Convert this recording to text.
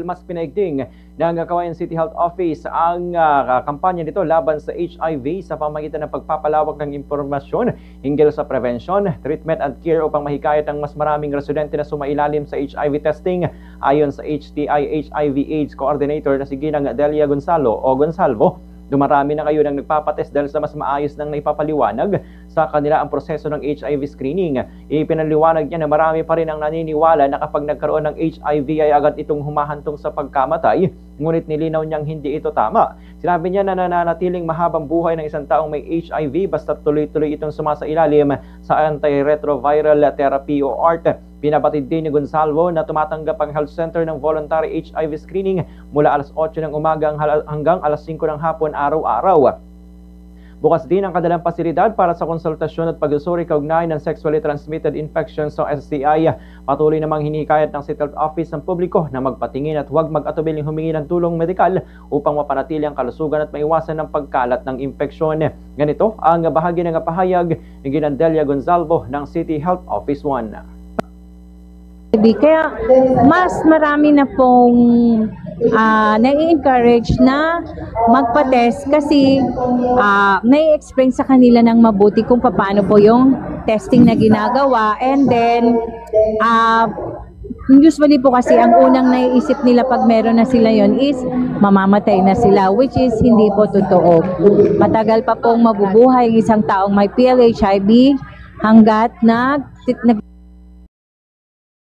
Mas pinaigting ng Cagayan City Health Office ang kampanya nito laban sa HIV sa pamamagitan ng pagpapalawak ng impormasyon hinggil sa prevention, treatment at care upang mahikayat ang mas maraming residente na sumailalim sa HIV testing. Ayon sa HTI HIV/AIDS Coordinator na si Ginang Delia Gonsalvo, dumarami na kayo nang nagpapatest dahil sa mas maayos nang naipapaliwanag sa kanila ang proseso ng HIV screening. Ipinaliwanag niya na marami pa rin ang naniniwala na kapag nagkaroon ng HIV ay agad itong humahantong sa pagkamatay, ngunit nilinaw niyang hindi ito tama. Sinabi niya na nananatiling mahabang buhay ng isang taong may HIV basta tuloy-tuloy itong sumasailalim sa antiretroviral therapy o ART. Pinabatid din ni Gonsalvo na tumatanggap ang health center ng voluntary HIV screening mula alas 8 ng umaga hanggang alas 5 ng hapon araw-araw. Bukas din ang kanilang pasilidad para sa konsultasyon at pagsusuri kaugnay ng sexually transmitted infections o STI. Patuloy namang hinihikayat ng City Health Office ang publiko na magpatingin at huwag mag-atubiling humingi ng tulong medikal upang mapanatili ang kalusugan at maiwasan ng pagkalat ng infeksyon. Ganito ang bahagi ng pahayag ni Ginang Delia Gonsalvo ng City Health Office 1. Kaya mas marami na pong nai-encourage na magpa-test kasi nai-explain sa kanila ng mabuti kung paano po yung testing na ginagawa, and then usually po kasi ang unang naiisip nila pag meron na sila yon is mamamatay na sila, which is hindi po totoo. Matagal pa pong mabubuhay ang isang taong may PLHIV hanggat